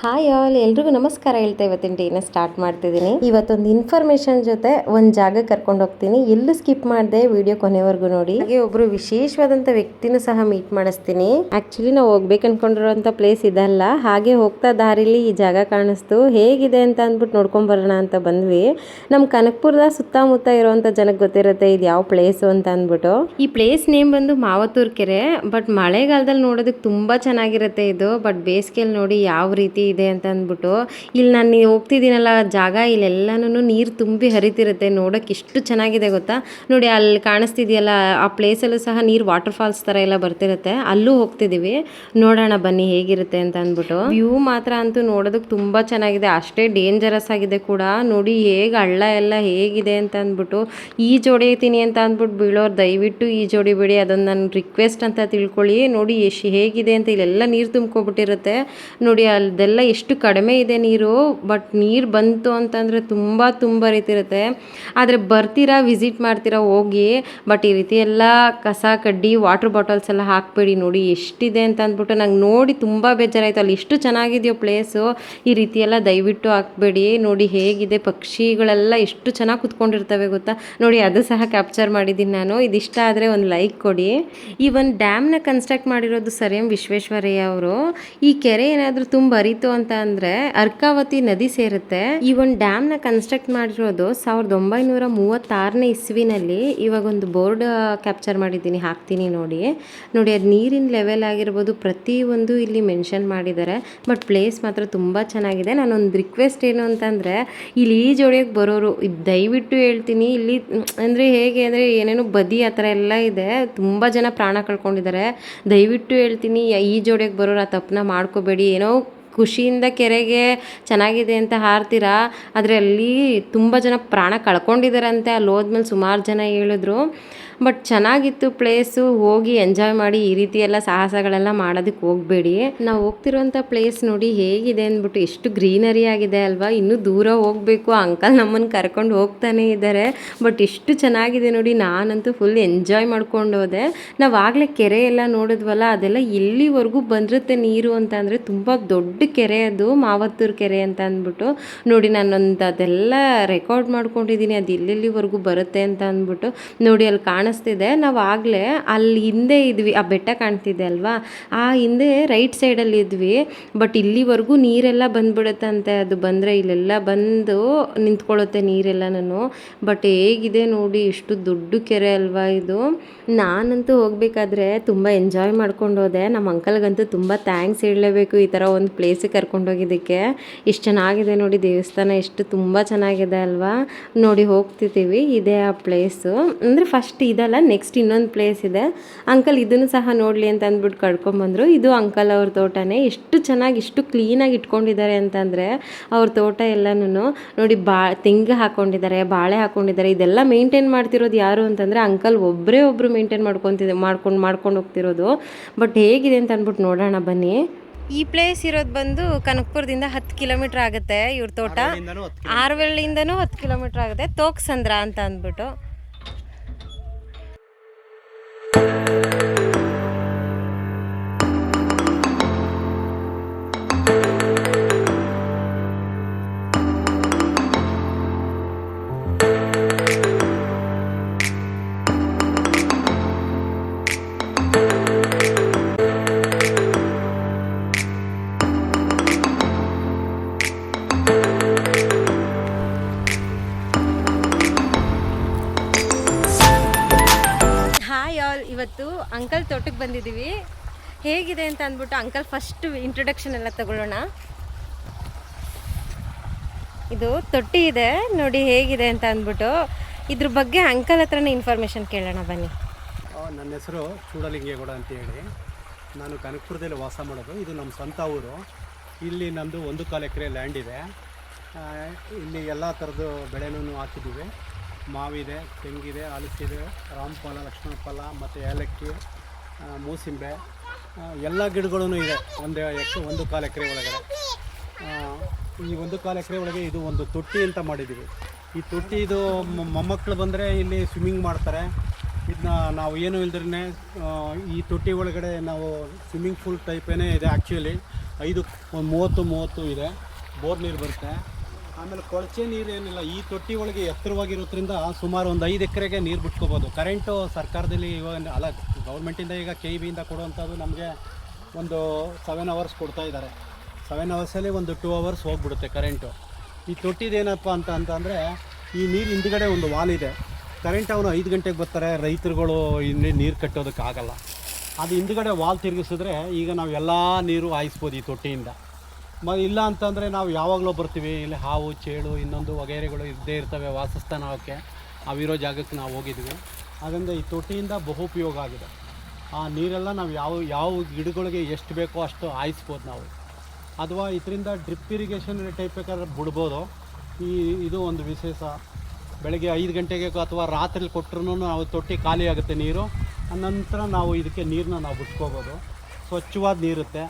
Hi all, ಎಲ್ರಿಗೂ ನಮಸ್ಕಾರ ಹೇಳ್ತಾ ಇವತ್ತಿನ ಡೇನ ಸ್ಟಾರ್ಟ್ ಮಾಡ್ತಿದ್ದೀನಿ. ಇವತ್ತೊಂದು ಇನ್ಫಾರ್ಮೇಷನ್ ಜೊತೆ ಒಂದು ಜಾಗ ಕರ್ಕೊಂಡು ಹೋಗ್ತೀನಿ. ಎಲ್ಲೂ ಸ್ಕಿಪ್ ಮಾಡದೆ ವಿಡಿಯೋ ಕೊನೆವರೆಗೂ ನೋಡಿ. ಹಾಗೆ ಒಬ್ರು ವಿಶೇಷವಾದಂಥ ವ್ಯಕ್ತಿನೂ ಸಹ ಮೀಟ್ ಮಾಡಿಸ್ತೀನಿ. ಆಕ್ಚುಲಿ ನಾವು ಹೋಗ್ಬೇಕು ಅನ್ಕೊಂಡಿರೋಂಥ ಪ್ಲೇಸ್ ಇದಲ್ಲ, ಹಾಗೆ ಹೋಗ್ತಾ ದಾರಿಲಿ ಈ ಜಾಗ ಕಾಣಿಸ್ತು. ಹೇಗಿದೆ ಅಂತ ಅಂದ್ಬಿಟ್ಟು ನೋಡ್ಕೊಂಡ್ ಬರೋಣ ಅಂತ ಬಂದ್ವಿ. ನಮ್ಮ ಕನಕಪುರದ ಸುತ್ತಮುತ್ತ ಇರೋಂಥ ಜನಕ್ಕೆ ಗೊತ್ತಿರುತ್ತೆ ಇದು ಯಾವ ಪ್ಲೇಸು ಅಂತ ಅಂದ್ಬಿಟ್ಟು. ಈ ಪ್ಲೇಸ್ ನೇಮ್ ಬಂದು ಮಾವತ್ತೂರ್ ಕೆರೆ. ಬಟ್ ಮಳೆಗಾಲದಲ್ಲಿ ನೋಡೋದಕ್ಕೆ ತುಂಬಾ ಚೆನ್ನಾಗಿರುತ್ತೆ ಇದು. ಬಟ್ ಬೇಸಿಗೆಯಲ್ಲಿ ನೋಡಿ ಯಾವ ರೀತಿ ಇದೆ ಅಂತ ಅಂದ್ಬಿಟ್ಟು. ಇಲ್ಲಿ ನಾನು ಹೋಗ್ತಿದ್ದೀನಲ್ಲ ಜಾಗ, ಇಲ್ಲೆಲ್ಲಾನು ನೀರು ತುಂಬಿ ಹರಿತಿರುತ್ತೆ. ನೋಡೋಕೆ ಎಷ್ಟು ಚೆನ್ನಾಗಿದೆ ಗೊತ್ತಾ. ನೋಡಿ ಅಲ್ಲಿ ಕಾಣಿಸ್ತಿದೆಯಲ್ಲ, ಆ ಪ್ಲೇಸಲ್ಲೂ ಸಹ ನೀರು ವಾಟರ್ ಫಾಲ್ಸ್ ಥರ ಎಲ್ಲ ಬರ್ತಿರುತ್ತೆ. ಅಲ್ಲೂ ಹೋಗ್ತಿದ್ದೀವಿ, ನೋಡೋಣ ಬನ್ನಿ ಹೇಗಿರುತ್ತೆ ಅಂತ ಅಂದ್ಬಿಟ್ಟು. ವ್ಯೂ ಮಾತ್ರ ಅಂತೂ ನೋಡೋದಕ್ಕೆ ತುಂಬ ಚೆನ್ನಾಗಿದೆ, ಅಷ್ಟೇ ಡೇಂಜರಸ್ ಆಗಿದೆ ಕೂಡ. ನೋಡಿ ಹೇಗೆ ಹಳ್ಳ ಎಲ್ಲ ಹೇಗಿದೆ ಅಂತ ಅಂದ್ಬಿಟ್ಟು. ಹೊಡಿತೀನಿ ಅಂತ ಅಂದ್ಬಿಟ್ಟು ಬೀಳೋರು ದಯವಿಟ್ಟು ಹೊಡಿಬೇಡಿ, ಅದೊಂದು ನನ್ನ ರಿಕ್ವೆಸ್ಟ್ ಅಂತ ತಿಳ್ಕೊಳ್ಳಿ. ನೋಡಿ ಹೇಗಿದೆ ಅಂತ, ಇಲ್ಲೆಲ್ಲ ನೀರು ತುಂಬ್ಕೊಬಿಟ್ಟಿರುತ್ತೆ. ನೋಡಿ ಅದೆಲ್ಲ ಎಷ್ಟು ಕಡಿಮೆ ಇದೆ ನೀರು. ಬಟ್ ನೀರು ಬಂತು ಅಂತಂದರೆ ತುಂಬ ರೀತಿರುತ್ತೆ. ಆದರೆ ಬರ್ತೀರಾ, ವಿಸಿಟ್ ಮಾಡ್ತೀರಾ ಹೋಗಿ. ಬಟ್ ಈ ರೀತಿ ಎಲ್ಲ ಕಸ ಕಡ್ಡಿ ವಾಟರ್ ಬಾಟಲ್ಸ್ ಎಲ್ಲ ಹಾಕಬೇಡಿ. ನೋಡಿ ಎಷ್ಟಿದೆ ಅಂತ ಅಂದ್ಬಿಟ್ಟು ನಂಗೆ ನೋಡಿ ತುಂಬ ಬೇಜಾರಾಯಿತು. ಅಲ್ಲಿ ಎಷ್ಟು ಚೆನ್ನಾಗಿದೆಯೋ ಪ್ಲೇಸು, ಈ ರೀತಿ ಎಲ್ಲ ದಯವಿಟ್ಟು ಹಾಕಬೇಡಿ. ನೋಡಿ ಹೇಗಿದೆ, ಪಕ್ಷಿಗಳೆಲ್ಲ ಎಷ್ಟು ಚೆನ್ನಾಗಿ ಕುತ್ಕೊಂಡಿರ್ತವೆ ಗೊತ್ತಾ. ನೋಡಿ ಅದು ಸಹ ಕ್ಯಾಪ್ಚರ್ ಮಾಡಿದ್ದೀನಿ ನಾನು. ಇದಿಷ್ಟ ಆದರೆ ಒಂದು ಲೈಕ್ ಕೊಡಿ. ಈ ಒಂದು ಡ್ಯಾಮ್ನ ಕನ್ಸ್ಟ್ರಕ್ಟ್ ಮಾಡಿರೋದು ಸರ್ ಎಂ ವಿಶ್ವೇಶ್ವರಯ್ಯ ಅವರು. ಈ ಕೆರೆ ಏನಾದರೂ ತುಂಬ ಹರಿತು ಅಂತ ಅಂದರೆ ಅರ್ಕಾವತಿ ನದಿ ಸೇರುತ್ತೆ. ಈ ಒಂದು ಡ್ಯಾಮ್ನ ಕನ್ಸ್ಟ್ರಕ್ಟ್ ಮಾಡಿರೋದು 1936ನೇ ಇಸ್ವಿನಲ್ಲಿ. ಇವಾಗ ಒಂದು ಬೋರ್ಡ್ ಕ್ಯಾಪ್ಚರ್ ಮಾಡಿದ್ದೀನಿ, ಹಾಕ್ತೀನಿ ನೋಡಿ. ಅದು ನೀರಿನ ಲೆವೆಲ್ ಆಗಿರ್ಬೋದು ಪ್ರತಿಯೊಂದು ಇಲ್ಲಿ ಮೆನ್ಷನ್ ಮಾಡಿದ್ದಾರೆ. ಬಟ್ ಪ್ಲೇಸ್ ಮಾತ್ರ ತುಂಬ ಚೆನ್ನಾಗಿದೆ. ನಾನೊಂದು ರಿಕ್ವೆಸ್ಟ್ ಏನು ಅಂತಂದರೆ, ಇಲ್ಲಿ ಈಜೊಡೆಯೋಕ್ಕೆ ಬರೋರು ದಯವಿಟ್ಟು ಹೇಳ್ತೀನಿ, ಇಲ್ಲಿ ಅಂದರೆ ಹೇಗೆ ಅಂದರೆ ಏನೇನೋ ಬದಿ ಆ ಥರ ಎಲ್ಲ ಇದೆ, ತುಂಬ ಜನ ಪ್ರಾಣ ಕಳ್ಕೊಂಡಿದ್ದಾರೆ. ದಯವಿಟ್ಟು ಹೇಳ್ತೀನಿ, ಈಜೊಡೆಯೋಕ್ಕೆ ಬರೋರು ಆ ತಪ್ಪನ್ನ ಮಾಡ್ಕೋಬೇಡಿ. ಏನೋ ಖುಷಿಯಿಂದ ಕೆರೆಗೆ ಚೆನ್ನಾಗಿದೆ ಅಂತ ಹಾರ್ತೀರಾ, ಆದರೆ ಅಲ್ಲಿ ತುಂಬ ಜನ ಪ್ರಾಣ ಕಳ್ಕೊಂಡಿದ್ದಾರಂತೆ. ಅಲ್ಲಿ ಹೋದ್ಮೇಲೆ ಸುಮಾರು ಜನ ಹೇಳಿದ್ರು. ಬಟ್ ಚೆನ್ನಾಗಿತ್ತು ಪ್ಲೇಸು, ಹೋಗಿ ಎಂಜಾಯ್ ಮಾಡಿ. ಈ ರೀತಿ ಎಲ್ಲ ಸಾಹಸಗಳೆಲ್ಲ ಮಾಡೋದಕ್ಕೆ ಹೋಗಬೇಡಿ. ನಾವು ಹೋಗ್ತಿರೋಂಥ ಪ್ಲೇಸ್ ನೋಡಿ ಹೇಗಿದೆ ಅಂದ್ಬಿಟ್ಟು, ಎಷ್ಟು ಗ್ರೀನರಿ ಆಗಿದೆ ಅಲ್ವಾ. ಇನ್ನೂ ದೂರ ಹೋಗಬೇಕು, ಅಂಕಲ್ ನಮ್ಮನ್ನು ಕರ್ಕೊಂಡು ಹೋಗ್ತಾನೆ ಇದ್ದಾರೆ. ಬಟ್ ಎಷ್ಟು ಚೆನ್ನಾಗಿದೆ ನೋಡಿ, ನಾನಂತೂ ಫುಲ್ ಎಂಜಾಯ್ ಮಾಡ್ಕೊಂಡು ಹೋದೆ. ನಾವು ಆಗಲೇ ಕೆರೆ ಎಲ್ಲ ನೋಡಿದ್ವಲ್ಲ, ಅದೆಲ್ಲ ಎಲ್ಲಿವರೆಗೂ ಬಂದಿರುತ್ತೆ ನೀರು ಅಂತ ಅಂದರೆ, ತುಂಬ ದೊಡ್ಡ ಕೆರೆ ಅದು, ಮಾವತ್ತೂರು ಕೆರೆ ಅಂತ ಅಂದ್ಬಿಟ್ಟು. ನೋಡಿ ನಾನೊಂದು ಅದೆಲ್ಲ ರೆಕಾರ್ಡ್ ಮಾಡ್ಕೊಂಡಿದ್ದೀನಿ, ಅದು ಎಲ್ಲೆಲ್ಲಿವರೆಗೂ ಬರುತ್ತೆ ಅಂತ ಅಂದ್ಬಿಟ್ಟು. ನೋಡಿ ಅಲ್ಲಿ ಕಾಣಿಸ್ತಿದೆ. ನಾವು ಆಗಲೇ ಅಲ್ಲಿ ಹಿಂದೆ ಇದ್ವಿ, ಆ ಬೆಟ್ಟ ಕಾಣ್ತಿದೆ ಅಲ್ವಾ, ಆ ಹಿಂದೆ ರೈಟ್ ಸೈಡಲ್ಲಿ ಇದ್ವಿ. ಬಟ್ ಇಲ್ಲಿವರೆಗೂ ನೀರೆಲ್ಲ ಬಂದ್ಬಿಡುತ್ತಂತೆ. ಅದು ಬಂದರೆ ಇಲ್ಲೆಲ್ಲ ಬಂದು ನಿಂತ್ಕೊಳ್ಳುತ್ತೆ ನೀರೆಲ್ಲನೂ. ಬಟ್ ಹೇಗಿದೆ ನೋಡಿ, ಎಷ್ಟು ದೊಡ್ಡ ಕೆರೆ ಅಲ್ವಾ ಇದು. ನಾನಂತೂ ಹೋಗ್ಬೇಕಾದ್ರೆ ತುಂಬ ಎಂಜಾಯ್ ಮಾಡ್ಕೊಂಡು ಹೋದೆ. ನಮ್ಮ ಅಂಕಲ್ಗಂತೂ ತುಂಬ ಥ್ಯಾಂಕ್ಸ್ ಹೇಳಲೇಬೇಕು, ಈ ಥರ ಒಂದು ಪ್ಲೇಸಿಗೆ ಕರ್ಕೊಂಡೋಗಿದ್ದಕ್ಕೆ. ಎಷ್ಟು ಚೆನ್ನಾಗಿದೆ ನೋಡಿ, ದೇವಸ್ಥಾನ ಎಷ್ಟು ತುಂಬ ಚೆನ್ನಾಗಿದೆ ಅಲ್ವಾ. ನೋಡಿ ಹೋಗ್ತಿದ್ದೀವಿ, ಇದೇ ಆ ಪ್ಲೇಸು. ಅಂದರೆ ಫಸ್ಟ್ ಇದಲ್ಲ, ನೆಕ್ಸ್ಟ್ ಇನ್ನೊಂದು ಪ್ಲೇಸ್ ಇದೆ. ಅಂಕಲ್ ಇದನ್ನು ಸಹ ನೋಡಲಿ ಅಂತ ಅಂದ್ಬಿಟ್ಟು ಕರ್ಕೊಂಬಂದರು. ಇದು ಅಂಕಲ್ ಅವ್ರ ತೋಟನೇ. ಎಷ್ಟು ಚೆನ್ನಾಗಿ ಎಷ್ಟು ಕ್ಲೀನಾಗಿ ಇಟ್ಕೊಂಡಿದ್ದಾರೆ ಅಂತಂದರೆ ಅವ್ರ ತೋಟ ಎಲ್ಲನೂ. ನೋಡಿ ತೆಂಗು ಹಾಕ್ಕೊಂಡಿದ್ದಾರೆ, ಬಾಳೆ ಹಾಕ್ಕೊಂಡಿದ್ದಾರೆ. ಇದೆಲ್ಲ ಮೇಂಟೈನ್ ಮಾಡ್ತಿರೋದು ಯಾರು ಅಂತಂದರೆ ಅಂಕಲ್ ಒಬ್ಬರು ಮೇಂಟೈನ್ ಮಾಡ್ಕೊಂಡು ಹೋಗ್ತಿರೋದು. ಬಟ್ ಹೇಗಿದೆ ಅಂತ ಅಂದ್ಬಿಟ್ಟು ನೋಡೋಣ ಬನ್ನಿ. ಈ ಪ್ಲೇಸ್ ಇರೋದು ಬಂದು ಕನಕಪುರದಿಂದ 10 ಕಿಲೋಮೀಟ್ರ್ ಆಗುತ್ತೆ. ಇವ್ರ ತೋಟ ಆರವಳ್ಳಿಯಿಂದನೂ 10 ಕಿಲೋಮೀಟ್ರ್ ಆಗುತ್ತೆ. ತೋಕ್ಸಂದ್ರ ಅಂತ ಅಂದ್ಬಿಟ್ಟು. ಇವತ್ತು ಅಂಕಲ್ ತೋಟಕ್ಕೆ ಬಂದಿದ್ದೀವಿ. ಹೇಗಿದೆ ಅಂತ ಅಂದ್ಬಿಟ್ಟು ಅಂಕಲ್ ಫಸ್ಟ್ ಇಂಟ್ರೊಡಕ್ಷನ್ ಎಲ್ಲ ತಗೊಳ್ಳೋಣ. ಇದು ತೊಟ್ಟಿ ಇದೆ ನೋಡಿ ಹೇಗಿದೆ ಅಂತ ಅಂದ್ಬಿಟ್ಟು. ಇದ್ರ ಬಗ್ಗೆ ಅಂಕಲ್ ಹತ್ರನೇ ಇನ್ಫಾರ್ಮೇಷನ್ ಕೇಳೋಣ ಬನ್ನಿ. ನನ್ನ ಹೆಸರು ಚೂಡಲಿಂಗೇಗೌಡ ಅಂತ ಹೇಳಿ. ನಾನು ಕನಕಪುರದಲ್ಲಿ ವಾಸ ಮಾಡೋದು. ಇದು ನಮ್ಮ ಸ್ವಂತ ಊರು. ಇಲ್ಲಿ ನಮ್ಮದು 1 ಎಕರೆ ಲ್ಯಾಂಡ್ ಇದೆ. ಇಲ್ಲಿ ಎಲ್ಲ ಥರದ್ದು ಬೆಳೆನೂ ಹಾಕಿದ್ದೀವಿ. ಮಾವಿದೆ, ತೆಂಗಿದೆ, ಹಲಸಿದೆ, ರಾಮಫಲ, ಲಕ್ಷ್ಮಣ ಫಲ ಮತ್ತು ಏಲಕ್ಕಿ, ಮೂಸಿಂಬೆ, ಎಲ್ಲ ಗಿಡಗಳೂ ಇದೆ 1 ಎಕರೆ ಒಳಗಡೆ. ಈ 1 ಎಕರೆ ಒಳಗೆ ಇದು ಒಂದು ತೊಟ್ಟಿ ಅಂತ ಮಾಡಿದ್ದೀವಿ. ಈ ತೊಟ್ಟಿ ಇದು ಮೊಮ್ಮಕ್ಕಳು ಬಂದರೆ ಇಲ್ಲಿ ಸ್ವಿಮ್ಮಿಂಗ್ ಮಾಡ್ತಾರೆ. ಇದನ್ನ ನಾವು ಏನು ಇಲ್ದ್ರೇ ಈ ತೊಟ್ಟಿ ಒಳಗಡೆ ನಾವು ಸ್ವಿಮ್ಮಿಂಗ್ ಪೂಲ್ ಟೈಪೇನೇ ಇದೆ ಆ್ಯಕ್ಚುಲಿ. ಒಂದು 30 ಇದೆ. ಬೋರ್ ನೀರು ಬರುತ್ತೆ. ಆಮೇಲೆ ಕೊಳಚೆ ನೀರು ಏನಿಲ್ಲ, ಈ ತೊಟ್ಟಿ ಒಳಗೆ ಎತ್ತರವಾಗಿರೋದ್ರಿಂದ ಸುಮಾರು ಒಂದು 5 ಎಕರೆಗೆ ನೀರು ಬಿಟ್ಕೋಬೋದು. ಕರೆಂಟು ಸರ್ಕಾರದಲ್ಲಿ ಇವಾಗ ಅಲ್ಲ, ಗೌರ್ಮೆಂಟಿಂದ ಈಗ KEBಯಿಂದ ಕೊಡುವಂಥದ್ದು ನಮಗೆ ಒಂದು 7 ಅವರ್ಸ್ ಕೊಡ್ತಾ ಇದ್ದಾರೆ. 7 ಅವರ್ಸಲ್ಲಿ ಒಂದು 2 ಅವರ್ಸ್ ಹೋಗ್ಬಿಡುತ್ತೆ ಕರೆಂಟು. ಈ ತೊಟ್ಟಿದೇನಪ್ಪ ಅಂತಂದರೆ ಈ ನೀರು ಹಿಂದ್ಗಡೆ ಒಂದು ವಾಲ್ ಇದೆ. ಕರೆಂಟ್ ಅವನು 5 ಗಂಟೆಗೆ ಬರ್ತಾರೆ, ರೈತರುಗಳು ಇಲ್ಲಿ ನೀರು ಕಟ್ಟೋದಕ್ಕಾಗಲ್ಲ. ಅದು ಹಿಂದ್ಗಡೆ ವಾಲ್ ತಿರುಗಿಸಿದ್ರೆ ಈಗ ನಾವು ಎಲ್ಲ ನೀರು ಹಾಯಿಸ್ಬೋದು ಈ ತೊಟ್ಟಿಯಿಂದ. ಇಲ್ಲ ಅಂತಂದರೆ ನಾವು ಯಾವಾಗಲೂ ಬರ್ತೀವಿ, ಇಲ್ಲಿ ಹಾವು ಚೇಳು ಇನ್ನೊಂದು ವಗೈರೆಗಳು ಇದ್ದೇ ಇರ್ತವೆ ವಾಸಸ್ಥಾನಕ್ಕೆ. ಅವಿರೋ ಜಾಗಕ್ಕೆ ನಾವು ಹೋಗಿದ್ವಿ. ಅದರಿಂದ ಈ ತೊಟ್ಟಿಯಿಂದ ಬಹು ಉಪಯೋಗ ಆಗಿದೆ. ಆ ನೀರೆಲ್ಲ ನಾವು ಯಾವ ಗಿಡಗಳಿಗೆ ಎಷ್ಟು ಬೇಕೋ ಅಷ್ಟು ಹಾಯಿಸ್ಬೋದು ನಾವು. ಅಥವಾ ಇದರಿಂದ ಡ್ರಿಪ್ ಇರಿಗೇಷನ್ ಟೈಪ್ ಬೇಕಾದ್ರೆ ಬಿಡ್ಬೋದು. ಇದು ಒಂದು ವಿಶೇಷ. ಬೆಳಗ್ಗೆ 5 ಗಂಟೆಗೆ ಅಥವಾ ರಾತ್ರಿ ಕೊಟ್ಟರು ನಾವು ತೊಟ್ಟಿ ಖಾಲಿ ಆಗುತ್ತೆ ನೀರು. ಅನಂತರ ನಾವು ಇದಕ್ಕೆ ನೀರನ್ನ ನಾವು ಬಿಟ್ಕೋಬೋದು. ಸ್ವಚ್ಛವಾದ ನೀರುತ್ತೆ.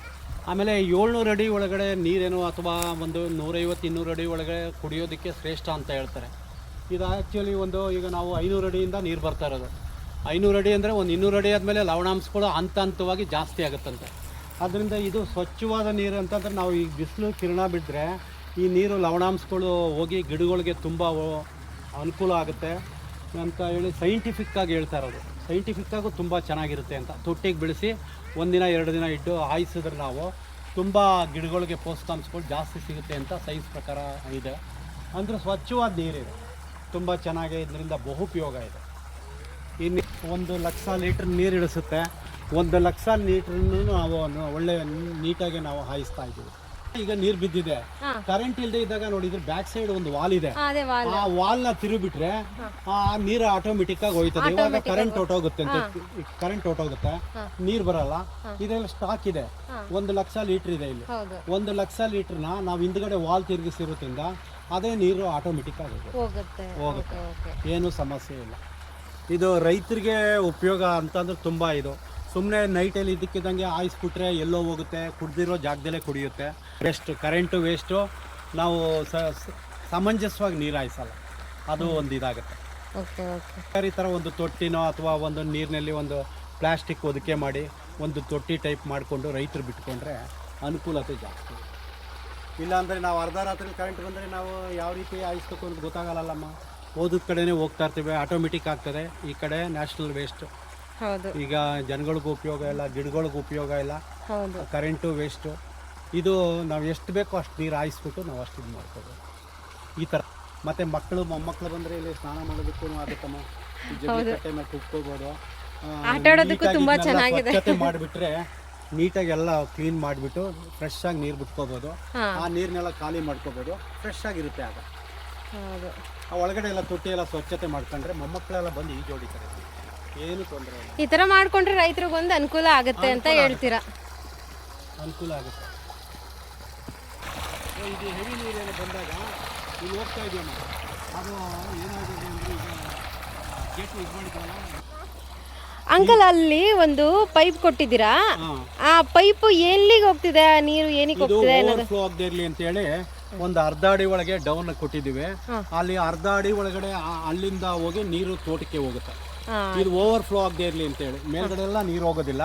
ಆಮೇಲೆ 700 ಅಡಿ ಒಳಗಡೆ ನೀರೇನು ಅಥವಾ ಒಂದು 150-200 ಅಡಿ ಒಳಗಡೆ ಕುಡಿಯೋದಕ್ಕೆ ಶ್ರೇಷ್ಠ ಅಂತ ಹೇಳ್ತಾರೆ. ಇದು ಆ್ಯಕ್ಚುಲಿ ಈಗ ನಾವು 500 ಅಡಿಯಿಂದ ನೀರು ಬರ್ತಾ ಇರೋದು. 500 ಅಡಿ ಅಂದರೆ ಒಂದು 200 ಅಡಿ ಆದಮೇಲೆ ಲವಣಾಂಶಗಳು ಹಂತವಾಗಿ ಜಾಸ್ತಿ ಆಗುತ್ತಂತೆ. ಅದರಿಂದ ಇದು ಸ್ವಚ್ಛವಾದ ನೀರು ಅಂತಂದರೆ ನಾವು ಈಗ ಬಿಸಿಲು ಕಿರಣ ಬಿದ್ದರೆ ಈ ನೀರು ಲವಣಾಂಶಗಳು ಹೋಗಿ ಗಿಡಗಳಿಗೆ ತುಂಬ ಅನುಕೂಲ ಆಗುತ್ತೆ ಅಂತ ಹೇಳಿ ಸೈಂಟಿಫಿಕ್ಕಾಗಿ ಹೇಳ್ತಾ ಇರೋದು. ಸೈಂಟಿಫಿಕ್ಕಾಗೂ ತುಂಬ ಚೆನ್ನಾಗಿರುತ್ತೆ ಅಂತ. ತೊಟ್ಟಿಗೆ ಬೆಳೆಸಿ 1 ದಿನ 2 ದಿನ ಇಟ್ಟು ಹಾಯಿಸಿದ್ರೆ ನಾವು ತುಂಬ ಗಿಡಗಳಿಗೆ ಪೋಷಕಾಂಶಗಳು ಜಾಸ್ತಿ ಸಿಗುತ್ತೆ ಅಂತ ಸೈನ್ಸ್ ಪ್ರಕಾರ ಇದೆ. ಅಂದರೆ ಸ್ವಚ್ಛವಾದ ನೀರಿದೆ, ತುಂಬ ಚೆನ್ನಾಗಿ. ಇದರಿಂದ ಬಹುಪಯೋಗ ಇದೆ. ಇನ್ನು 1,00,000 ಲೀಟ್ರ್ ನೀರು ಇಳಿಸುತ್ತೆ. 1,00,000 ಲೀಟ್ರನ್ನು ನಾವು ಒಳ್ಳೆ ನೀಟಾಗಿ ನಾವು ಹಾಯಿಸ್ತಾ ಇದ್ದೀವಿ. ಈಗ ನೀರು ಬಿದ್ದಿದೆ, ಕರೆಂಟ್ ಇಲ್ಲದೆ ಇದ್ದಾಗ ನೋಡಿ, ಇದ್ರ ಬ್ಯಾಕ್ ಸೈಡ್ ಒಂದು ವಾಲ್ ಇದೆ. ಆ ವಾಲ್ನ ತಿರುಗಿಬಿಟ್ರೆ ಆ ನೀರು ಆಟೋಮೆಟಿಕ್ ಆಗಿ ಹೋಯ್ತದೆ. ಇವಾಗ ಕರೆಂಟ್ ಹೊಟ್ಟೋಗುತ್ತೆ ನೀರು ಬರಲ್ಲ. ಇದೆಲ್ಲ ಸ್ಟಾಕ್ ಇದೆ. 1,00,000 ಲೀಟರ್ ಇದೆ ಇಲ್ಲಿ. 1,00,000 ಲೀಟರ್ನ ನಾವು ಹಿಂದ್ಗಡೆ ವಾಲ್ ತಿರುಗಿಸಿರೋದ್ರಿಂದ ಅದೇ ನೀರು ಆಟೋಮೆಟಿಕ್ ಆಗಿ ಹೋಗುತ್ತೆ. ಏನು ಸಮಸ್ಯೆ ಇಲ್ಲ. ಇದು ರೈತರಿಗೆ ಉಪಯೋಗ ಅಂತಂದ್ರೆ ತುಂಬ. ಇದು ಸುಮ್ಮನೆ ನೈಟಲ್ಲಿ ಇದಕ್ಕಿದ್ದಂಗೆ ಹಾಯಿಸ್ಬಿಟ್ರೆ ಎಲ್ಲೋ ಹೋಗುತ್ತೆ, ಕುಡ್ದಿರೋ ಜಾಗದಲ್ಲೇ ಕುಡಿಯುತ್ತೆ. Current waste. ನಾವು ಸಮಂಜಸವಾಗಿ ನೀರು ಹಾಯಿಸಲ್ಲ, ಅದು ಒಂದು ಇದಾಗುತ್ತೆ. ಈ ಥರ ಒಂದು ತೊಟ್ಟಿನೋ ಅಥವಾ ಒಂದು ನೀರಿನಲ್ಲಿ ಒಂದು ಪ್ಲಾಸ್ಟಿಕ್ ಒದಕೆ ಮಾಡಿ ಒಂದು ತೊಟ್ಟಿ ಟೈಪ್ ಮಾಡಿಕೊಂಡು ರೈತರು ಬಿಟ್ಕೊಂಡ್ರೆ ಅನುಕೂಲತೆ ಜಾಸ್ತಿ. ಇಲ್ಲಾಂದರೆ ನಾವು ಅರ್ಧ ರಾತ್ರಿ ಕರೆಂಟ್ ಬಂದರೆ ನಾವು ಯಾವ ರೀತಿ ಹಾಯಿಸ್ಬೇಕು ಅಂತ ಗೊತ್ತಾಗಲ್ಲಮ್ಮ. ಓದೋದ ಕಡೆನೇ ಹೋಗ್ತಾ ಇರ್ತೀವಿ, ಆಟೋಮೆಟಿಕ್ ಆಗ್ತದೆ. ಈ ಕಡೆ ನ್ಯಾಷನಲ್ ವೇಸ್ಟ್. ಈಗ ಜನಗಳಿಗೂ ಉಪಯೋಗ ಇಲ್ಲ, ಗಿಡಗಳಿಗೂ ಉಪಯೋಗ ಇಲ್ಲ, ಕರೆಂಟು ವೇಸ್ಟು. ಇದು ನಾವು ಎಷ್ಟು ಬೇಕೋ ಅಷ್ಟು ನೀರು ಹಾಯಿಸ್ಬಿಟ್ಟು ನಾವು ಅಷ್ಟು ಇದು ಮಾಡ್ಕೋಬೋದು ಈ ಥರ. ಮತ್ತು ಮೊಮ್ಮಕ್ಕಳು ಬಂದರೆ ಇಲ್ಲಿ ಸ್ನಾನ ಮಾಡೋದಕ್ಕೂ ಆಗುತ್ತಮ್ಮ. ಕಟ್ಟೆ ಮೇಲೆ ಕುತ್ಕೋಬೋದು. ಸ್ವಚ್ಛತೆ ಮಾಡಿಬಿಟ್ರೆ ನೀಟಾಗಿ ಎಲ್ಲ ಕ್ಲೀನ್ ಮಾಡಿಬಿಟ್ಟು ಫ್ರೆಶ್ ಆಗಿ ನೀರು ಬಿಟ್ಕೋಬೋದು. ಆ ನೀರನ್ನೆಲ್ಲ ಖಾಲಿ ಮಾಡ್ಕೋಬೋದು, ಫ್ರೆಶ್ ಆಗಿರುತ್ತೆ. ಆಗ ಆ ಒಳಗಡೆ ಎಲ್ಲ ತೊಟ್ಟಿ ಎಲ್ಲ ಸ್ವಚ್ಛತೆ ಮಾಡ್ಕೊಂಡ್ರೆ ಮೊಮ್ಮಕ್ಕಳೆಲ್ಲ ಬಂದು ಈ ಜೋಡಿತಾರೆ, ಏನು ತೊಂದರೆ ಇಲ್ಲ. ಈ ತರ ಮಾಡ್ಕೊಂಡ್ರೆ ರೈತರಿಗೆ ಒಂದು ಅನುಕೂಲ ಆಗುತ್ತೆ ಅಂತ ಹೇಳ್ತೀರಾ? ಅನುಕೂಲ ಆಗುತ್ತೆ. ಇದು ಹೆವಿ ನೀರೇನು ಬಂದಾಗ ಇಲ್ಲಿ ಹೋಗ್ತಾ ಇದೆಯಮ್ಮ, ಅದು ಏನಾಗಿದೆ ಅಂದರೆ ಈಗ ಗೇಟ್ ಇದು ಮಾಡಿದ್ವಲ್ಲ ಅಂಕಲ್, ಅಲ್ಲಿ ಒಂದು ಪೈಪ್ ಕೊಟ್ಟಿದ್ದೀರಾ, ಆ ಪೈಪ್ ಎಲ್ಲಿಗೆ ಹೋಗ್ತಿದೆ? ನೀರು ಏನಕ್ಕೆ ಹೋಗ್ತಿದೆ? ಫ್ಲೋ ಆಗದೆ ಇರಲಿ ಅಂತ ಹೇಳಿ ಒಂದು ಅರ್ಧ ಅಡಿ ಒಳಗೆ ಡೌನ್ ಕೊಟ್ಟಿದ್ದೀವಿ. ಅಲ್ಲಿ ಅರ್ಧ ಅಡಿ ಒಳಗಡೆ ಅಲ್ಲಿಂದ ಹೋಗಿ ನೀರು ತೋಟಕ್ಕೆ ಹೋಗುತ್ತೆ. ಇದು ಓವರ್ ಫ್ಲೋ ಆಗದೆ ಇರಲಿ ಅಂತ ಹೇಳಿ ಮೇಲ್ಗಡೆ ಎಲ್ಲ ನೀರು ಹೋಗೋದಿಲ್ಲ.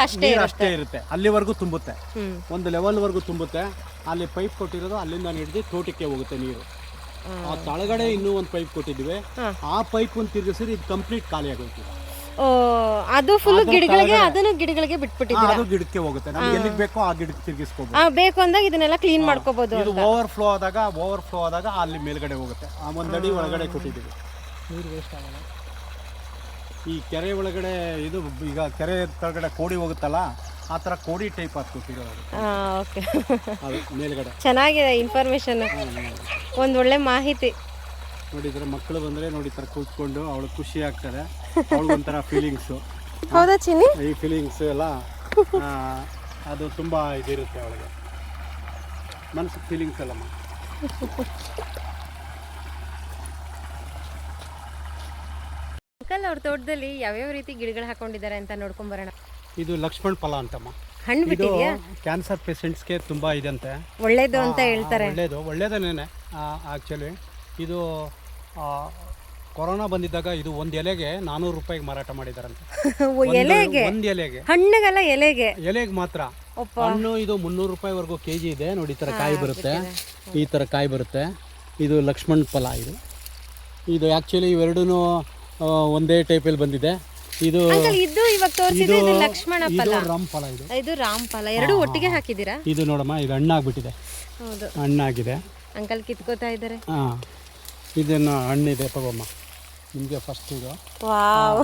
ಅಷ್ಟೇ ಇರುತ್ತೆ, ಅಲ್ಲಿವರೆಗೂ ತುಂಬುತ್ತೆ. ಒಂದು ಲೆವೆಲ್ ವರೆಗೂ ತುಂಬುತ್ತೆ. ಅಲ್ಲಿ ಪೈಪ್ ಕೊಟ್ಟಿರೋದು ಅಲ್ಲಿಂದ ಹಿಡಿದು ತೋಟಕ್ಕೆ ಹೋಗುತ್ತೆ ನೀರು. ಆ ತಳಗಡೆ ಇನ್ನೂ ಒಂದು ಪೈಪ್ ಕೊಟ್ಟಿದ್ವಿ, ಆ ಪೈಪ್ ಒಂದು ತಿರುಗಿಸಿದ್ರೆ ಇದು ಕಂಪ್ಲೀಟ್ ಖಾಲಿ ಆಗೋಯ್ತು. ಅದು ಫುಲ್ ಗಿಡಗಳಿಗೆ, ಅದನ್ನು ಗಿಡಗಳಿಗೆ ಬಿಟ್ಬಿಟ್ಟಿದ್ದೀರಾ? ಅದು ಗಿಡಕ್ಕೆ ಹೋಗುತ್ತೆ. ನಮ್ಗೆ ಎಲ್ಲಿಗೆ ಬೇಕೋ ಆ ಗಿಡಕ್ಕೆ ತಿರುಗಿಸ್ಕೋಬಹುದು. ಬೇಕು ಅಂದಾಗ ಇದನ್ನೆಲ್ಲ ಕ್ಲೀನ್ ಮಾಡ್ಕೋಬಹುದು. ಇದು ಓವರ್ ಫ್ಲೋ ಆದಾಗ ಅಲ್ಲಿ ಮೇಲ್ಗಡೆ ಹೋಗುತ್ತೆ. ಆ ಒಂದಡಿ ಒಳಗಡೆ ಕೊಟ್ಟಿದ್ದೀವಿ, ನೀರು ವೇಸ್ಟ್ ಆಗಲ್ಲ. ಈ ಕೆರೆ ಒಳಗಡೆ ಇದು ಈಗ ಕೆರೆ ಕೆಳಗಡೆ ಕೋಡಿ ಹೋಗುತ್ತಲ್ಲ, ಆ ಥರ ಕೋಡಿ ಟೈಪ್ ಹಾಕ್ಕೊಟ್ಟಿರೋದು. ಅದು ಮೇಲ್ಗಡೆ ಚೆನ್ನಾಗಿದೆ ಇನ್ಫಾರ್ಮೇಶನ್, ಒಂದು ಒಳ್ಳೆ ಮಾಹಿತಿ. ನೋಡಿದ್ರೆ ಮಕ್ಕಳು ಬಂದರೆ ನೋಡಿ ಥರ ಕೂತ್ಕೊಂಡು ಅವಳು ಖುಷಿ ಆಗ್ತದೆ. ಅವಳಿಗೊಂಥರ ಫೀಲಿಂಗ್ಸು. ಹೌದಾ ಚಿನ್ನಿ? ಈ ಫೀಲಿಂಗ್ಸು ಎಲ್ಲ ಅದು ತುಂಬ ಇದಿರುತ್ತೆ ಅವಳಿಗೆ, ಮನಸ್ಸು ಫೀಲಿಂಗ್ಸ್ ಅಲ್ಲಮ್ಮ. ಅಂಕಲ್, ಅವ್ರ ತೋಟದಲ್ಲಿ ಯಾವ್ಯಾವ ರೀತಿ ಗಿಡಗಳು ಹಾಕೊಂಡಿದ್ದಾರೆ ಅಂತ ನೋಡ್ಕೊಂಡ್ ಬರೋಣ. ಇದು ಲಕ್ಷ್ಮಣ ಫಲ ಅಂತಮ್ಮ. ಹಣ್ಣು ಬಿಟ್ಟಿದೆಯಾ? ಕ್ಯಾನ್ಸರ್ ಪೇಷಂಟ್ಸ್ಗೆ ತುಂಬ ಇದಂತೆ, ಒಳ್ಳೇದು ಅಂತ ಹೇಳ್ತಾರೆ. ಒಳ್ಳೇದೇನೆ ಆ್ಯಕ್ಚುಲಿ. ಇದು ಕೊರೋನಾ ಬಂದಿದ್ದಾಗ ಇದು ಒಂದು ಎಲೆಗೆ 400 ರೂಪಾಯಿಗೆ ಮಾರಾಟ ಮಾಡಿದಾರಂತೆ. ಎಲೆಗೆ? ಒಂದು ಎಲೆಗೆ, ಹಣ್ಣಿಗೆಲ್ಲ ಎಲೆಗೆ ಮಾತ್ರ ಹಣ್ಣು ಇದು 300 ರೂಪಾಯಿವರೆಗೂ KG ಇದೆ ನೋಡಿ. ಈ ಥರ ಕಾಯಿ ಬರುತ್ತೆ, ಈ ಥರ ಕಾಯಿ ಬರುತ್ತೆ. ಇದು ಲಕ್ಷ್ಮಣ್ ಫಲ. ಇದು ಆ್ಯಕ್ಚುಲಿ ಇವೆರಡೂ ಒಂದೇ ಟೈಪಲ್ಲಿ ಬಂದಿದೆ. ಇದು ಇದು ಇವಾಗ ತೋರಿಸಿದ್ರೆ ಇದು ಲಕ್ಷ್ಮಣ ಫಲ, ಇದು ರಾಮ್ ಫಲ. ಇದು ರಾಮ್ ಫಲ. ಎರಡು ಒಟ್ಟಿಗೆ ಹಾಕಿದ್ದೀರಾ? ಇದು ನೋಡಮ್ಮ, ಇದು ಹಣ್ಣಾಗ್ಬಿಟ್ಟಿದೆ. ಹೌದು, ಹಣ್ಣಾಗಿದೆ. ಅಂಕಲ್ ಕಿತ್ಕೋತಾ ಇದ್ದಾರೆ. ಹಾಂ, ಇದನ್ನು ಹಣ್ಣಿದೆ ತಗೊಮ್ಮ ನಿಮಗೆ ಫಸ್ಟ್. ಇದು ವಾವ್,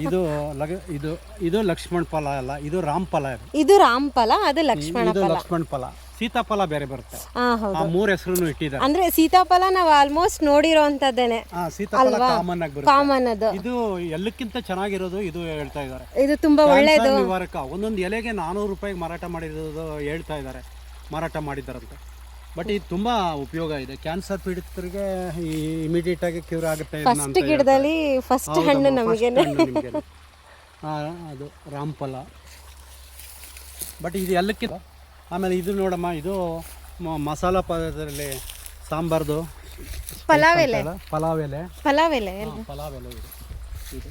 ಇದು ಇದು ಇದು ಲಕ್ಷ್ಮಣ್ ಫಲ ಅಲ್ಲ, ಇದು ರಾಮ್ ಫಲ. ಇದು ರಾಮ್ ಫಲ, ಅದು ಲಕ್ಷ್ಮಣ ಇದು ಫಲ. ಲಕ್ಷ್ಮಣ್ ಫಲ. ಸೀತಾಫಲ ಬೇರೆ ಬರುತ್ತೆ. ಹೌದು, ಆ 3 ಹೆಸರು ಇಟ್ಟಿದ್ದಾರೆ. ಅಂದ್ರೆ ಸೀತಾಫಲ ನಾವು ಆಲ್ಮೋಸ್ಟ್ ನೋಡಿರೋ ಅಂತದ್ದೇನೆ. ಸೀತಾಫಲ ಕಾಮನ್ ಆಗಿ ಬರುತ್ತೆ. ಕಾಮನ್ ಅದು. ಇದು ಎಲ್ಲಕ್ಕಿಂತ ಚೆನ್ನಾಗಿರೋದು ಇದು ಹೇಳ್ತಾ ಇದ್ದಾರೆ. ಇದು ತುಂಬಾ ಒಳ್ಳೇದು. ನಿವಾರಕ. ಒಂದೊಂದು ಎಲೆಗೆ 400 ರೂಪಾಯಿಗೆ ಮಾರಾಟ ಮಾಡಿರೋದು ಹೇಳ್ತಾ ಇದ್ದಾರೆ, ಮಾರಾಟ ಮಾಡಿದ್ದಾರಂತೆ. ಬಟ್ ಇದು ತುಂಬಾ ಉಪಯೋಗ ಇದೆ. ಕ್ಯಾನ್ಸರ್ ಪೀಡಿತರಿಗೆ ಇಮಿಡಿಯೇಟ್ ಆಗಿ ಕ್ಯೂರ್ ಆಗುತ್ತೆ. ಫಸ್ಟ್ ಗಿಡದಲ್ಲಿ ಫಸ್ಟ್ ಹಣ್ಣು ನಮಗೇನೆ. ಅದು ರಾಮ್ಫಲ. ಬಟ್ ಇದು ಎಲ್ಲಕ್ಕಿಂತ ಆಮೇಲೆ ಇದು ನೋಡಮ್ಮ, ಇದು ಮಸಾಲ ಪದಾರ್ಥದಲ್ಲಿ ಸಾಂಬಾರ್ದು ಪಲಾವ್ ಎಲೆ. ಪಲಾವ್ ಎಲೆ. ಪಲಾವ್ ಎಲೆ. ಪಲಾವ್ ಎಲೆ ಇದು.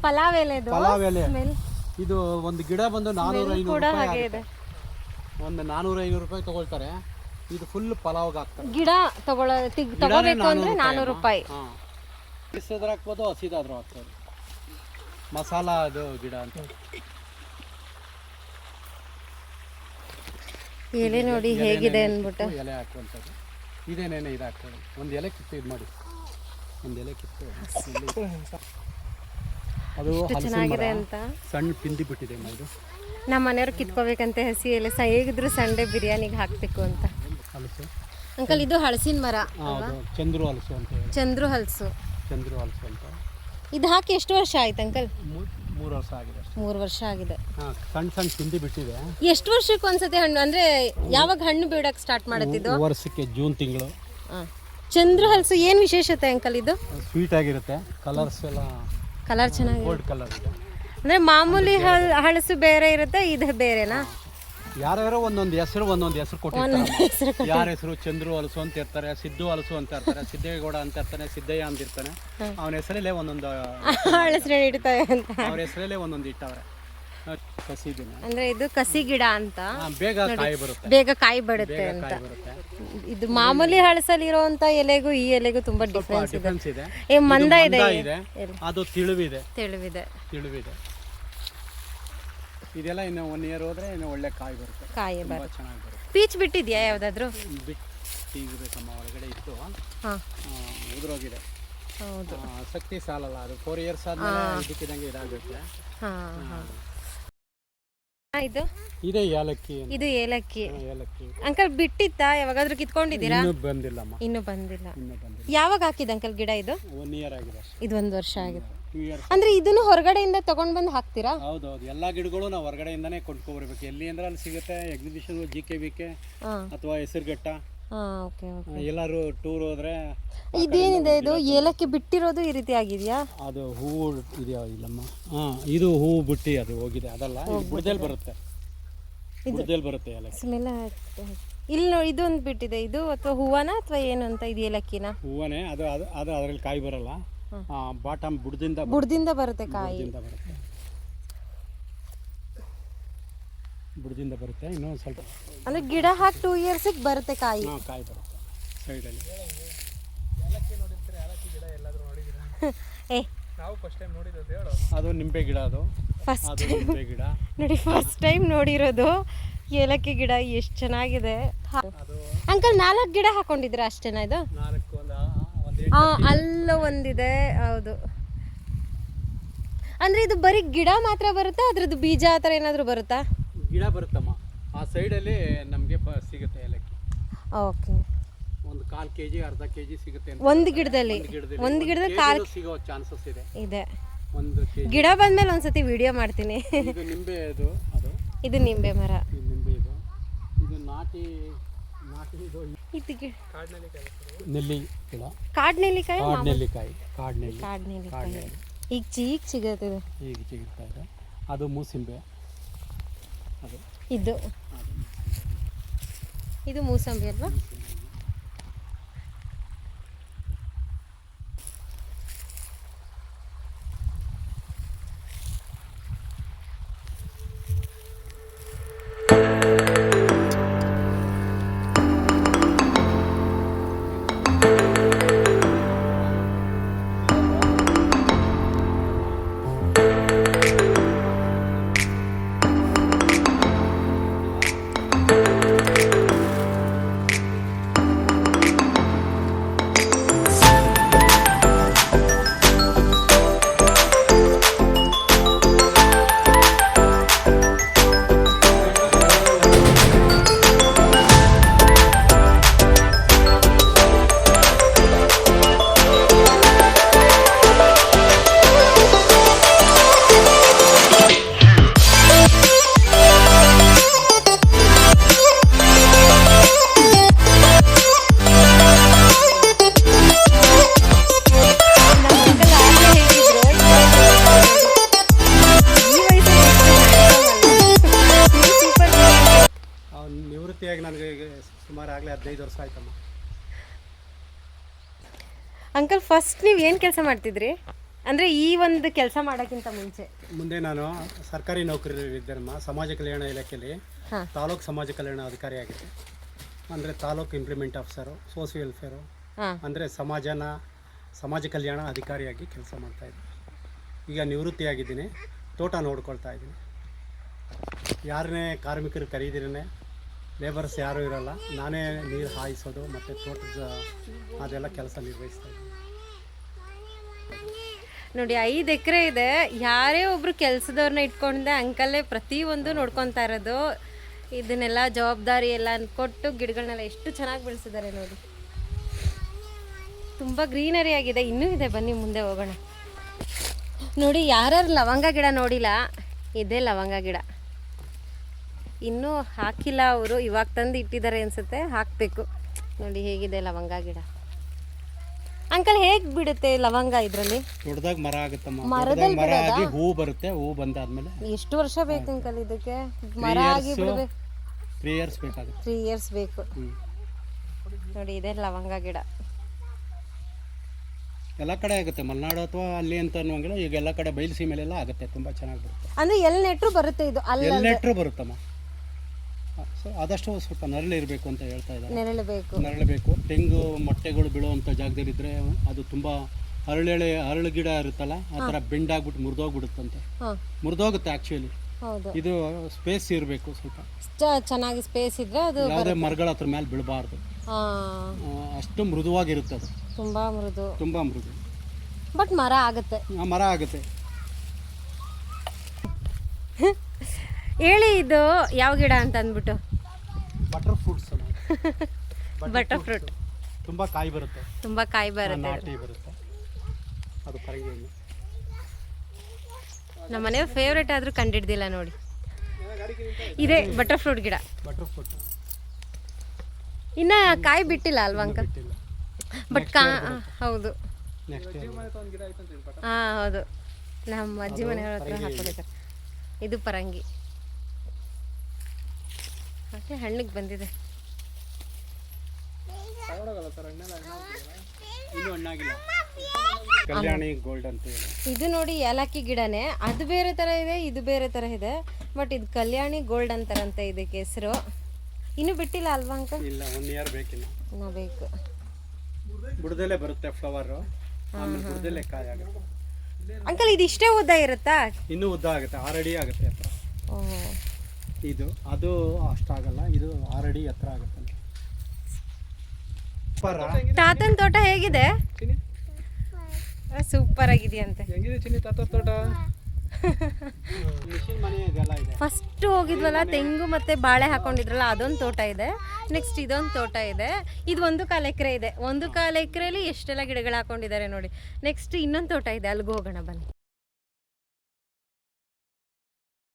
ಪಲಾವ್ ಎಲೆ. ಪಲಾವ್ ಎಲೆ. ಇದು ಒಂದು ಗಿಡ ಬಂದು 400-500 ರೂಪಾಯಿ. ಒಂದು 400-500 ರೂಪಾಯಿ ತಗೊಳ್ತಾರೆ. ಇದು ಫುಲ್ ಪಲಾವ್ಗೆ ಹಾಕ್ತಾರೆ. ಗಿಡ ತಗೋಬೇಕು ಅಂದ್ರೆ 400 ರೂಪಾಯಿ. ಬಿಸಿದ್ರೆ ಹಾಕ್ಬೋದು, ಹಸಿದಾದ್ರೂ ಹಾಕ್ಬೋದು. ಮಸಾಲ ಅದು ಗಿಡ ಅಂತ. ಎಲೆ ನೋಡಿ ಹೇಗಿದೆ ಅಂದ್ಬಿಟ್ಟು. ಎಲೆ ಹಾಕುವಂಥದ್ದು ಇದೇನೇನೆ. ಇದು ಹಾಕ್ತಾರೆ. ಒಂದು ಎಲೆ ಕಿತ್ತು ಇದು ಮಾಡಿ, ಒಂದು ಎಲೆ ಕಿತ್ತು. ಅದು ಚೆನ್ನಾಗಿದೆ ಅಂತ ಸಣ್ಣ ಪಿಂದಿ ಬಿಟ್ಟಿದೆ. ಇದು ನಮ್ಮ ಮನೆಯವ್ರು ಕಿತ್ಕೋಬೇಕಂತೆ ಹಸಿ ಎಲೆ. ಹೇಗಿದ್ರು ಸಂಡೆ ಬಿರಿಯಾನಿಗೆ ಹಾಕ್ಬೇಕು ಅಂತ. ಹಲಸು ಅಂಕಲ್, ಇದು ಹಲಸಿನ ಮರ. ಹೌದು, ಚಂದ್ರು ಹಲಸು ಅಂತ ಹೇಳಿ. ಚಂದ್ರು ಹಲಸು. ಚಂದ್ರು ಹಲಸು ಅಂತ. ಇದು ಹಾಕಿ ಎಷ್ಟು ವರ್ಷ ಆಯ್ತು ಅಂಕಲ್? 3 ವರ್ಷ ಆಗಿದೆ. 3 ವರ್ಷ ಆಗಿದೆ. ಸಣ್ಣ ಸಣ್ಣ ಪಿಂದಿ ಬಿಟ್ಟಿದೆ. ಎಷ್ಟು ವರ್ಷಕ್ಕೆ ಒಂದ್ಸತಿ ಹಣ್ಣು ಅಂದ್ರೆ ಯಾವಾಗ ಹಣ್ಣು ಬಿಡಕ್ಕೆ ಸ್ಟಾರ್ಟ್ ಮಾಡುತ್ತಿದ್ದು? ವರ್ಷಕ್ಕೆ ಜೂನ್ ತಿಂಗಳು. ಚಂದ್ರು ಹಲಸು ಏನು ವಿಶೇಷತೆ ಅಂಕಲ್? ಇದು ಸ್ವೀಟ್ ಆಗಿರುತ್ತೆ. ಕಲರ್ಸ್ ಎಲ್ಲ ಕಲರ್ ಚೆನ್ನಾಗಿ ಗೋಲ್ಡ್ ಕಲರ್ ಇದೆ. ಅಂದ್ರೆ ಮಾಮೂಲಿ ಹಲಸು ಬೇರೆ ಇರುತ್ತೆ, ಇದು ಬೇರೆನಾ? ಯಾರ್ಯಾರೋ ಒಂದೊಂದು ಹೆಸರು ಕೊಟ್ಟಿರ್ತಾರೆ. ಯಾರ ಹೆಸರು ಚಂದ್ರು ಹಲಸು ಅಂತ ಇರ್ತಾರೆ, ಸಿದ್ದು ಹಲಸು ಅಂತ ಇರ್ತಾರೆ, ಸಿದ್ದೇಗೌಡ ಅಂತ ಇರ್ತಾನೆ, ಸಿದ್ದಯ್ಯ ಅಂತ ಇರ್ತಾನೆ. ಅವನ ಹೆಸರಲ್ಲೇ ಒಂದೊಂದು ಹಲಸು ಇಡ್ತಾರೆ ಅಂತ. ಅವ್ರ ಹೆಸರಲ್ಲೇ ಒಂದೊಂದು ಇಟ್ಟವ್ರೆ. ಕಸಿ ದಿನ ಅಂದ್ರೆ ಇದು ಕಸಿ ಗಿಡ ಅಂತ. ಬೇಗ ಕಾಯಿ ಬರುತ್ತೆ. ಬೇಗ ಕಾಯಿ ಬಿಡುತ್ತೆ ಅಂತ. ಇದು ಮಾಮೂಲಿ ಹಳಸಲ್ಲಿ ಇರುವಂತ ಎಲೆಗೂ ಈ ಎಲೆಗೂ ತುಂಬಾ ಡಿಫ್ರೆನ್ಸ್ ಇದೆ. ಮಂದ ಇದೆ, ಅದು ತಿಳಿವಿದೆ. ತಿಳಿವಿದೆ. ಇದೆಲ್ಲ ಇನ್ನು 1 year ಹೋದ್ರೆ ಇನ್ನು ಒಳ್ಳೆ ಕಾಯಿ ಬರುತ್ತೆ. ಕಾಯಿ ಬರುತ್ತೆ, ಚೆನ್ನಾಗಿ ಬರುತ್ತೆ. ಪೀಚ್ ಬಿಟ್ಟಿದ್ಯಾ ಯಾವ್ದಾದ್ರು? ಬಿಟ್ಟಿರ್ಬೇಕಮ್ಮ, ಒಳಗಡೆ ಇತ್ತು, ಹಾ ಉದುರೋಗಿದೆ. ಹೌದು, ಶಕ್ತಿ ಸಾಲಲ್ಲ. ಅದು 4 years ಆದ್ಮೇಲೆ ಇದಕ್ಕಿದಂಗೆ ಇದಾಗುತ್ತೆ. ಹಾ. ಇದು ಇದೆ ಏಲಕ್ಕಿ. ಇದು ಏಲಕ್ಕಿ. ಏಲಕ್ಕಿ ಅಂಕಲ್ ಬಿಟ್ಟಿತ್ತಾ? ಯಾವಾಗಾದ್ರೂ ಕಿತ್ಕೊಂಡಿದ್ದೀರಾ? ಇನ್ನೂ ಬಂದಿಲ್ಲಮ್ಮ. ಇನ್ನೂ ಬಂದಿಲ್ಲ. ಯಾವಾಗ ಹಾಕಿದ ಅಂಕಲ್ ಗಿಡ ಇದು? 1 year ಆಗಿದೆ. ಇದು 1 ವರ್ಷ ಆಗಿದೆ. 2 years. ಅಂದ್ರೆ ಇದನ್ನು ಹೊರಗಡೆಯಿಂದ ತಗೊಂಡ್ ಬಂದು ಹಾಕ್ತೀರಾ? ಹೌದೌದು, ಎಲ್ಲಾ ಗಿಡಗಳು ನಾವು ಹೊರಗಡೆಯಿಂದಾನೇ ಕೊಂಡ್ಕೊಬರ್ಬೇಕು. ಎಲ್ಲಿ ಅಂದ್ರೆ ಅಲ್ಲಿ ಸಿಗುತ್ತೆ. ಎಕ್ಸಿಬಿಷನ್, GKVK ಅಥವಾ ಹೆಸರುಘಟ್ಟ, ಎಲ್ಲಾರು ಟೂರ್ ಹೋದ್ರೆ. ಇದೇನಿದೆ ಇದು? ಏಲಕ್ಕಿ ಬಿಟ್ಟಿರೋದು ಈ ರೀತಿ ಆಗಿದೆಯಾ? ಅದು ಹೂವು ಇದೆಯಾ? ಇಲ್ಲಮ್ಮ, ಇದು ಹೂವು ಬಿಟ್ಟಿ ಅದು ಹೋಗಿದೆ. ಅದಲ್ಲ, ಬುಡದಲ್ಲಿ ಬರುತ್ತೆ. ಬುಡದಲ್ಲಿ ಬರುತ್ತೆ ಏಲಕ್ಕಿ. ಸ್ಮೆಲ್ ಇಲ್ಲಿ ಇದೊಂದು ಬಿಟ್ಟಿದೆ. ಇದು ಅಥವಾ ಹೂವನ ಅಥವಾ ಏನು ಅಂತ? ಇದು ಏಲಕ್ಕಿನ? ಹೂವನೇ. ಅದು ಅದರಲ್ಲಿ ಕಾಯಿ ಬರಲ್ಲ. ಬಾಟಮ್ ಬುಡದಿಂದ ಬರುತ್ತೆ ಕಾಯಿ. ಬುಡದಿಂದ ಬರುತ್ತೆ. ಇನ್ನೊಂದು ಸ್ವಲ್ಪ ಅಂದ್ರೆ ಗಿಡ ಹಾಕಿ 2 years ಬರುತ್ತೆ ಕಾಯಿ. ಕಾಯಿ ಬರುತ್ತೆ ಸೈಡಲ್ಲಿ. ನಾವು ಫಸ್ಟ್ ಟೈಮ್ ನೋಡಿರೋದು. ಹೇಳು, ಅದು ನಿಂಬೆ ಗಿಡ. ಅದು ಫಸ್ಟ್ ನಿಂಬೆ ಗಿಡ ನೋಡಿ, ಫಸ್ಟ್ ಟೈಮ್ ನೋಡಿರೋದು ಏಲಕ್ಕಿ ಗಿಡ. ಎಷ್ಟು ಚೆನ್ನಾಗಿದೆ ಅಂಕಲ್. 4 ಗಿಡ ಹಾಕೊಂಡಿದ್ರ ಅಷ್ಟೇನಾ? ಇದು 4 ಅಲ್ಲ ಒಂದಿದೆ. ಹೌದು, ಅಂದ್ರೆ ಇದು ಬರೀ ಗಿಡ ಮಾತ್ರ ಬರುತ್ತಾ? ಅದ್ರದ್ದು ಬೀಜ ಆ ಥರ ಏನಾದರೂ ಬರುತ್ತಾ? ಗಿಡ ಬರುತ್ತಮ್ಮ. ಆ ಸೈಡಲ್ಲಿ ನಮಗೆ ಸಿಗುತ್ತೆ ಏಲಕ್ಕಿ. ಓಕೆ, ಒಂದು 1/4 kg ಅರ್ಧ kg ಸಿಗುತ್ತೆ ಒಂದು ಗಿಡದಲ್ಲಿ. ಒಂದು ಗಿಡದಲ್ಲಿ 1/4 ಸಿಗೋ ಚಾನ್ಸಸ್ ಇದೆ. ಒಂದು ಗಿಡ ಬಂದ್ಮೇಲೆ ಒಂದ್ಸತಿ ವಿಡಿಯೋ ಮಾಡ್ತೀನಿ. ಇದು ನಿಂಬೆ. ಅದು ಇದು ನಿಂಬೆ ಮರ. ನಿಂಬೆ. ಇದು ನಾಟಿ ಇದು ನೆಲ್ಲಿ ಗಿಡ. ಕಾಡ್ನೆಲ್ಲಿಕಾಯಿ. ಕಾಡ್ನೆಲ್ಲಿಕಾಯಿ ಈಗ ಚೀಕ್ ಸಿಗುತ್ತೆ. ಈಗ ಸಿಗುತ್ತಾ ಇದೆ. ಅದು ಮೂಸಿಂಬೆ. ಇದು ಮೂಸಂಬಿ ಅಲ್ವಾ? ನಿವೃತ್ತಿಯಾಗಿ ನನಗೆ ಈಗ ಸುಮಾರು ಆಗಲೇ 15 ವರ್ಷ ಆಯ್ತಮ್ಮ. ಅಂಕಲ್ ಫಸ್ಟ್ ನೀವು ಏನು ಕೆಲಸ ಮಾಡ್ತಿದ್ರಿ ಅಂದರೆ ಈ ಒಂದು ಕೆಲಸ ಮಾಡೋಕ್ಕಿಂತ ಮುಂಚೆ? ಮುಂದೆ ನಾನು ಸರ್ಕಾರಿ ನೌಕರಿಯಲ್ಲಿದ್ದೇನಮ್ಮ. ಸಮಾಜ ಕಲ್ಯಾಣ ಇಲಾಖೆಯಲ್ಲಿ ಹಾಂ. ತಾಲೂಕು ಸಮಾಜ ಕಲ್ಯಾಣ ಅಧಿಕಾರಿಯಾಗಿದ್ದೆ. ಅಂದರೆ taluk implement officer, social welfare, ಹಾಂ. ಅಂದರೆ ಸಮಾಜ ಕಲ್ಯಾಣ ಅಧಿಕಾರಿಯಾಗಿ ಕೆಲಸ ಮಾಡ್ತಾಯಿದ್ದೆ. ಈಗ ನಿವೃತ್ತಿಯಾಗಿದ್ದೀನಿ, ತೋಟ ನೋಡ್ಕೊಳ್ತಾ ಇದ್ದೀನಿ. ಯಾರನ್ನೇ ಕಾರ್ಮಿಕರು ಕರೀದಿರೇ ಲೇಬರ್ಸ್ ಯಾರೂ ಇರೋಲ್ಲ, ನಾನೇ ನೀರು ಹಾಯಿಸೋದು ಮತ್ತು ತೋಟದ ಅದೆಲ್ಲ ಕೆಲಸ ನಿರ್ವಹಿಸ್ತಾ ಇದ್ದೀನಿ. ನೋಡಿ 5 ಎಕರೆ ಇದೆ, ಯಾರೇ ಒಬ್ರು ಕೆಲಸದವ್ರನ್ನ ಇಟ್ಕೊಂಡೆ ಅಂಕಲ್ಲೇ ಪ್ರತಿಯೊಂದು ನೋಡ್ಕೊತಾ ಇರೋದು. ಇದನ್ನೆಲ್ಲ ಜವಾಬ್ದಾರಿ ಎಲ್ಲ ಕೊಟ್ಟು ಗಿಡಗಳನ್ನೆಲ್ಲ ಎಷ್ಟು ಚೆನ್ನಾಗಿ ಬೆಳೆಸಿದ್ದಾರೆ ನೋಡಿ. ತುಂಬ ಗ್ರೀನರಿ ಆಗಿದೆ, ಇನ್ನೂ ಇದೆ, ಬನ್ನಿ ಮುಂದೆ ಹೋಗೋಣ. ನೋಡಿ ಯಾರ್ಯಾರು ಲವಂಗ ಗಿಡ ನೋಡಿಲ್ಲ, ಇದೇ ಲವಂಗ ಗಿಡ. ಇನ್ನೂ ಹಾಕಿಲ್ಲ ಅವರು, ಇವಾಗ ತಂದು ಇಟ್ಟಿದ್ದಾರೆ ಅನಿಸುತ್ತೆ, ಹಾಕಬೇಕು. ನೋಡಿ ಹೇಗಿದೆ ಲವಂಗ ಗಿಡ. ಅಂಕಲ್ ಹೇಗೆ ಬಿಡುತ್ತೆ ಲವಂಗ ಇದರಲ್ಲಿ? ದೊಡ್ಡದಾಗಿ ಮರ ಆಗುತ್ತಮ್ಮ. ಮರದಲ್ಲಿ ಮರ ಆಗಿ ಹೂ ಬರುತ್ತೆ. ಹೂ ಬಂದಾದ್ಮೇಲೆ ಎಷ್ಟು ವರ್ಷ ಬೇಕು ಅಂಕಲ್ ಇದಕ್ಕೆ? ಮರ ಆಗಿ ಬಿಡಬೇಕು 3 ಇಯರ್ಸ್ ಬೇಕಾಗುತ್ತೆ. 3 ಇಯರ್ಸ್ ಬೇಕು. ನೋಡಿ ಇದೆ ಲವಂಗ ಗಿಡ. ಎಲ್ಲ ಕಡೆ ಆಗುತ್ತೆ, ಮಲೆನಾಡು ಅಥವಾ ಅಲ್ಲಿ ಅಂತ ಅನ್ನುವಂಗಿಲ್ಲ. ಈಗ ಎಲ್ಲ ಕಡೆ ಬಯಲು ಸೀಮೆಲೆಲ್ಲ ಆಗುತ್ತೆ, ತುಂಬ ಚೆನ್ನಾಗಿ ಬರುತ್ತೆ. ಅಂದ್ರೆ ಎಲ್ಲಿ ನೆಟ್ರು ಬರುತ್ತೆ ಇದು? ಅಲ್ಲಿ ಎಲ್ಲಿ ನೆಟ್ಟರು ಬರುತ್ತಮ್ಮ. ಸೊ ಆದಷ್ಟು ಸ್ವಲ್ಪ ನೆರಳು ಇರಬೇಕು ಅಂತ ಹೇಳ್ತಾ ಇದ್ದಾರೆ. ನೆರಳು ಬೇಕು. ನೆರಳು ಬೇಕು. ತೆಂಗು ಮೊಟ್ಟೆಗಳು ಬೀಳುವಂಥ ಜಾಗದಲ್ಲಿದ್ದರೆ ಅದು ತುಂಬ ಅರಳು ಗಿಡ ಇರುತ್ತಲ್ಲ, ಆ ಥರ ಬೆಂಡಾಗ್ಬಿಟ್ಟು ಮುರಿದೋಗ್ಬಿಡುತ್ತಂತೆ. ಹಾಂ, ಮುರಿದೋಗುತ್ತೆ ಆ್ಯಕ್ಚುಲಿ. ಹೌದು. ಇದು ಸ್ಪೇಸ್ ಇರಬೇಕು ಸ್ವಲ್ಪ. ಚೆನ್ನಾಗಿ ಸ್ಪೇಸ್ ಇದ್ರೆ ಅದು ಯಾವುದೇ ಮರಗಳ ಹತ್ರ ಮೇಲೆ ಬೀಳಬಾರ್ದು. ಅಷ್ಟು ಮೃದುವಾಗಿರುತ್ತೆ ಅದು. ತುಂಬಾ ಮೃದು. ತುಂಬ ಮೃದು. ಬಟ್ ಮರ ಆಗುತ್ತೆ. ಮರ ಆಗುತ್ತೆ. ಹೇಳಿ ಇದು ಯಾವ ಗಿಡ ಅಂತ ಅಂದ್ಬಿಟ್ಟು? Butter fruits. Butter fruit. ತುಂಬ ಕಾಯಿ ಬರುತ್ತೆ. ತುಂಬ ಕಾಯಿ ಬರುತ್ತೆ. ನಾಟಿ ಬರುತ್ತೆ. ಅದು ಪರಂಗಿ ಹಣ್ಣು. ನಮ್ಮ ಮನೆ ಫೇವ್ರೇಟ್ ಆದರೂ ಕಂಡಿಡ್ದಿಲ್ಲ ನೋಡಿ. ಇದೆ ಬಟರ್ ಫ್ರೂಟ್ ಗಿಡ. ಬಟರ್ ಫ್ರೂಟ್ ಇನ್ನ ಕಾಯಿ ಬಿಟ್ಟಿಲ್ಲ ಅಲ್ವಾ ಅಂಕಲ್? ಬಟ್ ಹೌದು. ನೆಕ್ಸ್ಟ್ ಹಾಂ ಹೌದು, ನಮ್ಮ ಅಜ್ಜಿ ಮನೆಯವ್ರ ಹತ್ರ ಹಾಕೊಂಡಿದ್ದಾರೆ. ಇದು ಪರಂಗಿ. ಹಾಗೆ ಹಣ್ಣಿಗೆ ಬಂದಿದೆ. ಇನ್ನೂ ಹಣ್ಣಾಗಿಲ್ಲ. ಕಲ್ಯಾಣಿ ಗೋಲ್ಡ್ ಅಂತ ಹೇಳಿ. ಇದು ನೋಡಿ ಏಲಕ್ಕಿ ಗಿಡನೇ, ಅದು ಬೇರೆ ಥರ ಇದೆ, ಇದು ಬೇರೆ ಥರ ಇದೆ. ಬಟ್ ಇದು ಕಲ್ಯಾಣಿ ಗೋಲ್ಡ್ ಅಂತಾರಂತೆ ಇದಕ್ಕೆ ಹೆಸರು. ಇನ್ನೂ ಬಿಟ್ಟಿಲ್ಲ ಅಲ್ವಾ ಅಂಕಲ್? ಇಲ್ಲ, 1 ಇಯರ್ ಬೇಕಿಲ್ಲ. ಇನ್ನೂ ಬೇಕು. ಬುಡದಲ್ಲೇ ಬರುತ್ತೆ ಫ್ಲವರು, ಆಮೇಲೆ ಬುಡದಲ್ಲೇ ಕಾಯಿ ಆಗುತ್ತೆ. ಅಂಕಲ್ ಇದು ಇಷ್ಟೇ ಉದ್ದ ಇರುತ್ತಾ? ಇನ್ನೂ ಉದ್ದ ಆಗುತ್ತೆ, 6 ಅಡಿ ಆಗುತ್ತೆ ಹತ್ರ. ಇದು ಅದು ಅಷ್ಟಾಗಲ್ಲ, ಇದು 6 ಅಡಿ ಎತ್ತರ ಆಗುತ್ತೆ. ತಾತನ ತೋಟ ಹೇಗಿದೆ? ಸೂಪರ್ ಆಗಿದೆಯಂತೆ. ಫಸ್ಟ್ ಹೋಗಿದ್ವಲ್ಲ, ತೆಂಗು ಮತ್ತೆ ಬಾಳೆ ಹಾಕೊಂಡಿದ್ರಲ್ಲ, ಅದೊಂದು ತೋಟ ಇದೆ. ನೆಕ್ಸ್ಟ್ ಇದೊಂದು ತೋಟ ಇದೆ. ಇದು 1.25 ಎಕರೆ ಇದೆ. 1.25 ಎಕರೆಯಲ್ಲಿ ಎಷ್ಟೆಲ್ಲ ಗಿಡಗಳು ಹಾಕೊಂಡಿದ್ದಾರೆ ನೋಡಿ. ನೆಕ್ಸ್ಟ್ ಇನ್ನೊಂದು ತೋಟ ಇದೆ, ಅಲ್ಲಿಗೆ ಹೋಗೋಣ ಬನ್ನಿ.